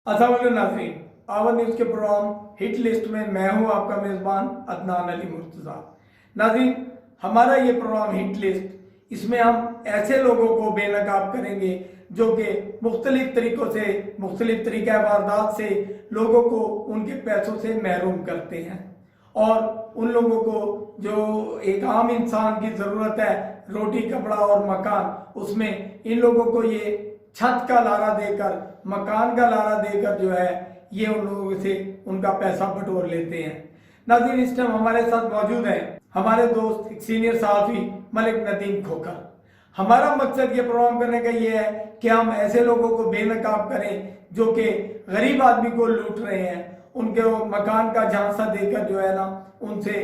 अस्सलाम नाज़रीन, आवाज़ न्यूज़ के प्रोग्राम हिट लिस्ट में मैं हूं आपका मेज़बान अदनान अली मुर्तज़ा। नाज़रीन, हमारा ये प्रोग्राम हिट लिस्ट, इसमें हम ऐसे लोगों को बेनकाब करेंगे जो कि मुख्तलिफ तरीक़ों से, मुख्तलिफ तरीक़ा वारदात से लोगों को उनके पैसों से महरूम करते हैं और उन लोगों को जो एक आम इंसान की ज़रूरत है, रोटी कपड़ा और मकान, उसमें इन लोगों को ये छत का लारा देकर, मकान का लारा देकर जो है ये उन लोगों से उनका पैसा बटोर लेते हैं। नाज़रीन, इस टाइम हमारे साथ मौजूद है हमारे दोस्त एक सीनियर सहाफ़ी मलिक नदीम खोखर। हमारा मकसद ये प्रोग्राम करने का ये है कि हम ऐसे लोगों को बेनकाब करें जो कि गरीब आदमी को लूट रहे हैं, उनके मकान का झांसा देकर जो है ना उनसे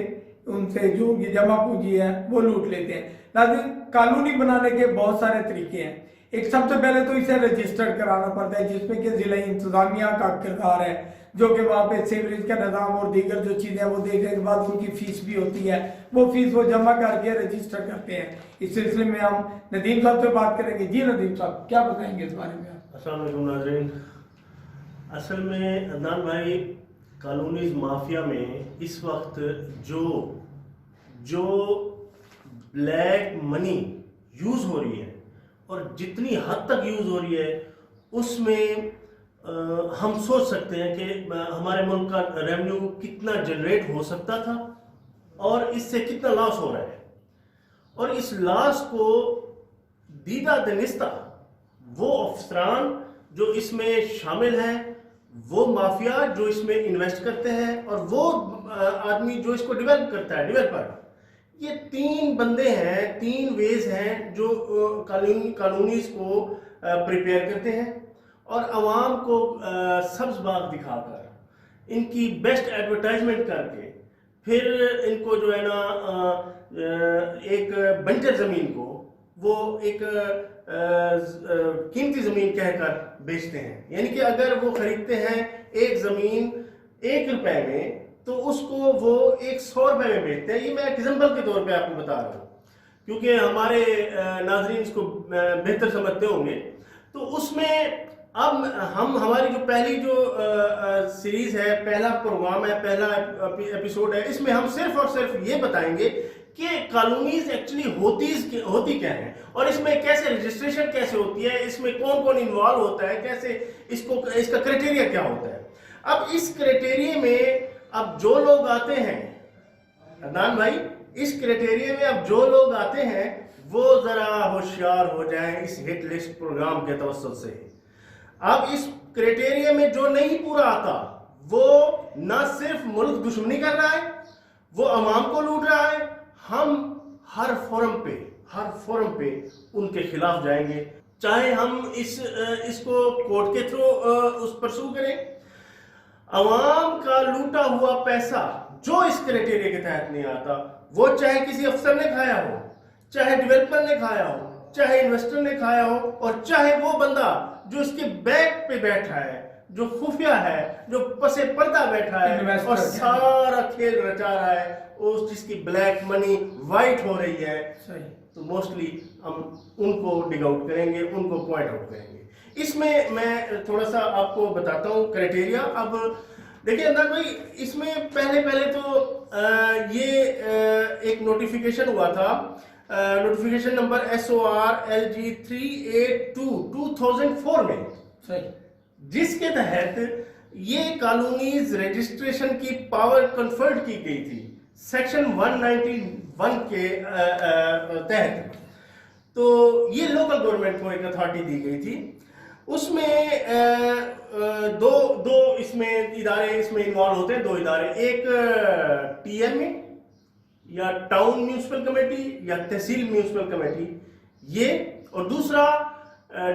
उनसे जो जमा पूंजी है वो लूट लेते हैं। नाज़रीन, कानूनी बनाने के बहुत सारे तरीके हैं। एक सबसे पहले तो इसे रजिस्टर्ड कराना पड़ता है, जिसमें कि जिला इंतजामिया का किरदार है, जो कि वहाँ पे सीवरेज का निज़ाम और दीगर जो चीज़ें वो देखने के बाद उनकी फीस भी होती है, वो फीस वो जमा करके रजिस्टर करते हैं। इस सिलसिले में हम नदीम साहब से बात करेंगे। जी नदीम साहब, क्या बताएंगे इस बारे में आप? अस्सलाम वालेकुम नाज़रीन। असल में अदनान भाई, कानूनी माफिया में इस वक्त जो ब्लैक मनी यूज़ हो रही है और जितनी हद तक यूज़ हो रही है उसमें हम सोच सकते हैं कि हमारे मुल्क का रेवेन्यू कितना जनरेट हो सकता था और इससे कितना लॉस हो रहा है। और इस लॉस को दीदा दनिस्ता वो अफसरान जो इसमें शामिल हैं, वो माफिया जो इसमें इन्वेस्ट करते हैं और वो आदमी जो इसको डेवलप करता है, डेवलपर, ये तीन बंदे हैं, तीन वेज हैं जो कानूनी इसको प्रिपेयर करते हैं और आवाम को सब्ज बाग दिखाकर, इनकी बेस्ट एडवर्टाइजमेंट करके, फिर इनको जो है ना एक बंजर ज़मीन को वो एक कीमती ज़मीन कहकर बेचते हैं। यानी कि अगर वो खरीदते हैं एक ज़मीन 1 रुपए में तो उसको वो 100 रुपए में बेचते हैं। ये मैं एग्जाम्पल के तौर पे आपको बता रहा हूँ क्योंकि हमारे नाजरीन इसको बेहतर समझते होंगे। तो उसमें अब हमारी जो पहली जो सीरीज है, पहला प्रोग्राम है, पहला एपिसोड है, इसमें हम सिर्फ और सिर्फ ये बताएंगे कि कानूनीज एक्चुअली होती क्या है और इसमें कैसे रजिस्ट्रेशन कैसे होती है, इसमें कौन कौन इन्वॉल्व होता है, कैसे इसका क्राइटेरिया क्या होता है। अब इस क्राइटेरिया में अब जो लोग आते हैं अदनान भाई, इस क्राइटेरिया में अब जो लोग आते हैं वो जरा होशियार हो जाएं इस हिट लिस्ट प्रोग्राम के तवस्सुल से। अब इस क्राइटेरिया में जो नहीं पूरा आता वो ना सिर्फ मुल्क दुश्मनी कर रहा है, वो अवाम को लूट रहा है। हम हर फोरम पे उनके खिलाफ जाएंगे, चाहे हम इसको कोर्ट के थ्रू उस परसू करें। अवाम का लूटा हुआ पैसा जो इस क्राइटेरिया के तहत नहीं आता, वो चाहे किसी अफसर ने खाया हो, चाहे डेवलपर ने खाया हो, चाहे इन्वेस्टर ने खाया हो, और चाहे वो बंदा जो इसके बैक पे बैठा है, जो खुफिया है, जो पसे पर्दा बैठा है और सारा खेल रचा रहा है, उस जिसकी ब्लैक मनी वाइट हो रही है, तो मोस्टली हम उनको डिग आउट करेंगे, उनको पॉइंट आउट करेंगे। इसमें मैं थोड़ा सा आपको बताता हूँ क्राइटेरिया। अब देखिए अंदर भाई, इसमें पहले तो ये एक नोटिफिकेशन हुआ था, नोटिफिकेशन नंबर SOR-LG 382 2004 में, जिसके तहत ये कानूनी रजिस्ट्रेशन की पावर कन्फर्ड की गई थी सेक्शन 191 के तहत। तो ये लोकल गवर्नमेंट को एक अथॉरिटी दी गई थी। उसमें दो इसमें इदारे इसमें इन्वॉल्व होते हैं, 2 इदारे, एक TMA या टाउन म्यूनिसिपल कमेटी या तहसील म्यूनिसिपल कमेटी ये, और दूसरा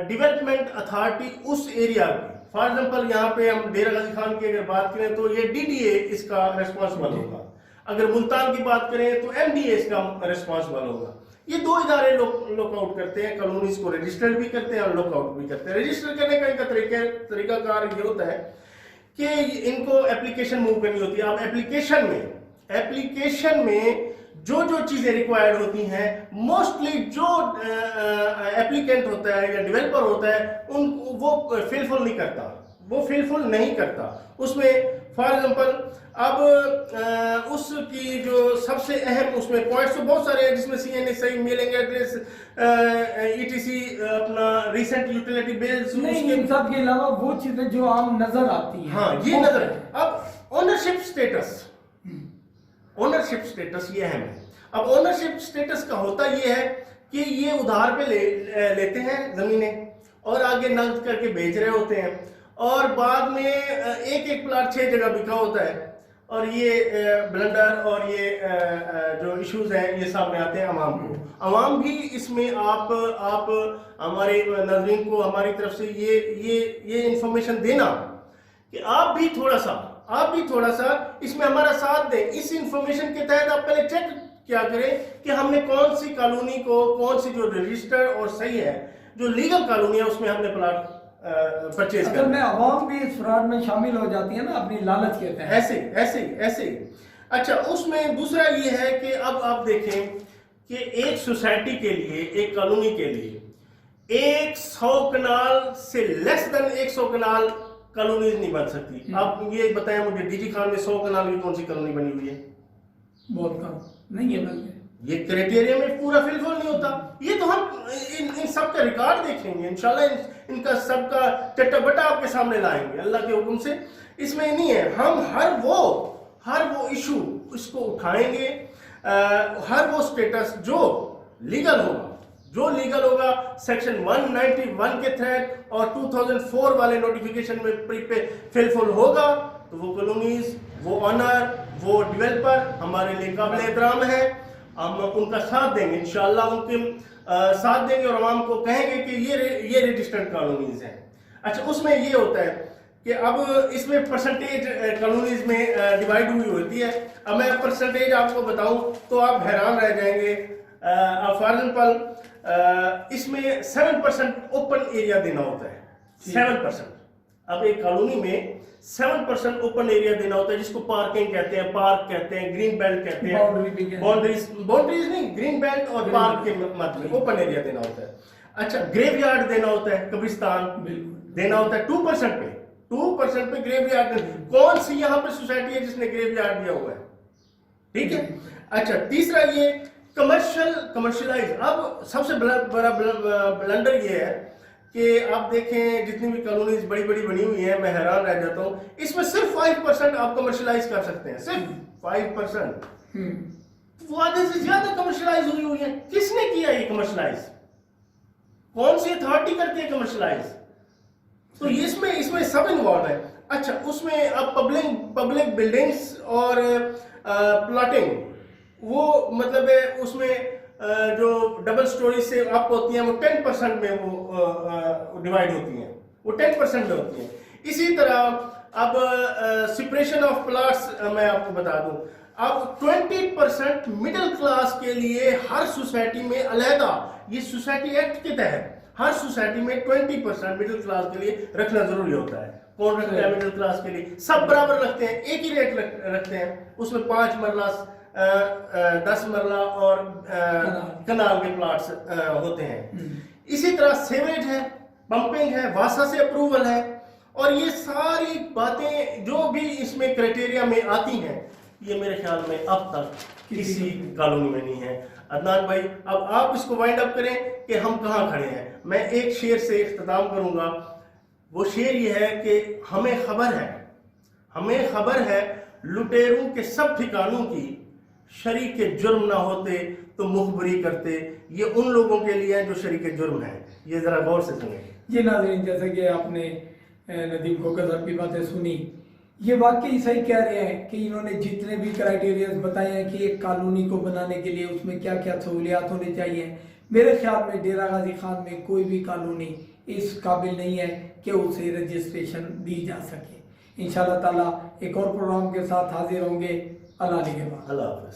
डेवलपमेंट अथॉरिटी उस एरिया की। फॉर एग्जांपल यहाँ पे हम डेरा गाजी खान की अगर बात करें तो ये DDA इसका रिस्पॉन्सिबल होगा, अगर मुल्तान की बात करें तो MDA इसका रिस्पॉन्सिबल होगा। ये 2 इदारे लॉकआउट करते हैं, कानूनी इसको रजिस्टर्ड भी करते हैं और लॉकआउट भी करते हैं। रजिस्टर करने का इनका तरीकाकार ये होता है कि इनको एप्लीकेशन मूव करनी होती है। अब एप्लीकेशन में जो चीजें रिक्वायर्ड होती हैं, मोस्टली जो एप्लीकेंट होता है या डेवलपर होता है वो फिलफुल नहीं करता, वो फिलफुल नहीं करता। उसमें फॉर एग्जांपल अब उसकी जो सबसे अहम उसमें पॉइंट्स तो बहुत सारे हैं, जिसमें CNSI, मेलिंग एड्रेस, ETC, अपना रिसेंट यूटिलिटी बिल्स, नहीं, इन सब के अलावा वो चीजें जो आम नजर आती हैं। हाँ ये नजर। अब ओनरशिप स्टेटस ये अहम है। अब ओनरशिप स्टेटस का होता ये है कि ये उधार पे लेते हैं जमीनें और आगे नकद करके बेच रहे होते हैं, और बाद में एक एक प्लाट 6 जगह बिका होता है, और ये ब्लंडर और ये जो इश्यूज हैं ये सामने आते हैं अवाम को। अवाम भी इसमें आप हमारे नाज़रीन को हमारी तरफ से ये इंफॉर्मेशन देना कि आप भी थोड़ा सा इसमें हमारा साथ दें। इस इंफॉर्मेशन के तहत आप पहले चेक क्या करें कि हमने कौन सी कॉलोनी को, कौन सी जो रजिस्टर और सही है, जो लीगल कॉलोनी है, उसमें हमने प्लाट परचेज असल में अवाम भी इस फ्रॉड में शामिल हो जाती है ना, अपनी लालच के तहत। ऐसे। अच्छा, उसमें दूसरा ये है कि अब आप देखें कि एक सोसाइटी के लिए, एक कॉलोनी के लिए 100 कनाल से लेस देन 100 कनाल कॉलोनीज नहीं बन सकती। आप ये बताएं मुझे, डीजी खान में 100 कनाल की कौन सी कॉलोनी बनी हुई है? बहुत कम नहीं है बल्कि ये क्राइटेरिया में पूरा फिलफुल नहीं होता। ये तो हम इन सब का रिकॉर्ड देखेंगे इंशाल्लाह, इनका सबका चट्टाबट्टा आपके सामने लाएंगे अल्लाह के हुक्म से। इसमें नहीं है, हम हर वो इशू इसको उठाएंगे, हर वो स्टेटस जो लीगल होगा सेक्शन 191 के तहत और 2004 वाले नोटिफिकेशन में फिलफुल होगा, तो वो कॉलोनीज, वो ऑनर, वो डेवलपर हमारे लिए काबिल एहतराम है। हम उनका साथ देंगे इंशाल्लाह, उनके साथ देंगे और आवाम को कहेंगे कि ये रजिस्टर्ड कॉलोनीज हैं। अच्छा, उसमें ये होता है कि अब इसमें परसेंटेज कॉलोनीज में डिवाइड हुई होती है। अब मैं परसेंटेज आपको बताऊं तो आप हैरान रह जाएंगे। फॉर एग्जांपल इसमें 7% ओपन एरिया देना होता है, 7%। अब एक कॉलोनी में 7% ओपन एरिया देना होता है, जिसको पार्किंग कहते हैं, पार्क कहते हैं, ग्रीन बेल्ट कहते हैं, बाउंड्रीज नहीं, ग्रीन बेल्ट और पार्क के मध्य में ओपन एरिया देना होता है। अच्छा, ग्रेवयार्ड देना होता है, कब्रिस्तान देना होता है 2% पे, 2% पे ग्रेवयार्ड। कौन सी यहाँ पे सोसाइटी है जिसने ग्रेवयार्ड दिया हुआ है? ठीक है। अच्छा, तीसरा ये कमर्शियलाइज। अब सबसे बड़ा ब्लंडर ये है कि आप देखें जितनी भी कॉलोनीज बड़ी बनी हुई हैं, मैं हैरान रह जाता हूं, इसमें सिर्फ 5% आप कमर्शियलाइज कर सकते हैं, सिर्फ 5%। वो आधे से ज्यादा कमर्शियलाइज हुई है। किसने किया ये कमर्शियलाइज? कौन सी अथॉरिटी करती है कमर्शियलाइज? तो इसमें सब इन्वॉल्व है। अच्छा, उसमें अब पब्लिक बिल्डिंग्स और प्लॉटिंग, वो मतलब है उसमें जो डबल स्टोरी से अप होती हैं वो 10% में वो डिवाइड होती हैं, वो 10% में होती हैं। इसी तरह अब सेपरेशन ऑफ प्लॉट्स मैं आपको बता दूं, अब 20% मिडिल क्लास के लिए हर सोसाइटी में अलहदा, ये सोसाइटी एक्ट के तहत हर सोसाइटी में 20% मिडिल क्लास के लिए रखना जरूरी होता है। कौन रखता है मिडिल क्लास के लिए? सब बराबर रखते हैं, एक ही रेट रखते हैं। उसमें 5 मरला 10 मरला और कनाल के प्लॉट्स होते हैं। इसी तरह सेवेज है, पंपिंग है, वासा से अप्रूवल है, और ये सारी बातें जो भी इसमें क्राइटेरिया में आती हैं, ये मेरे ख्याल में अब तक किसी कॉलोनी में नहीं है। अदनान भाई, अब आप इसको वाइंड अप करें कि हम कहाँ खड़े हैं। मैं एक शेर से इख्तिताम करूंगा। वो शेर ये है कि हमें खबर है लुटेरों के सब ठिकानों की, शरीके जुर्म ना होते तो मुखबरी करते। ये उन लोगों के लिए है जो शरीके जुर्म है। ये जरा गौर से सुनिए। जी नाज़रीन, जैसे कि आपने नदीम खोकर साहब की बातें सुनी, ये वाकई सही कह रहे हैं कि इन्होंने जितने भी क्राइटेरिया बताए हैं कि एक कॉलोनी को बनाने के लिए उसमें क्या क्या सहूलियात होनी चाहिए, मेरे ख्याल में डेरा गाजी खान में कोई भी कॉलोनी इस काबिल नहीं है कि उसे रजिस्ट्रेशन दी जा सके। इंशाल्लाह ताला एक और प्रोग्राम के साथ हाजिर होंगे। अल्लाह के बाद। अल्लाह हाफ़िज़।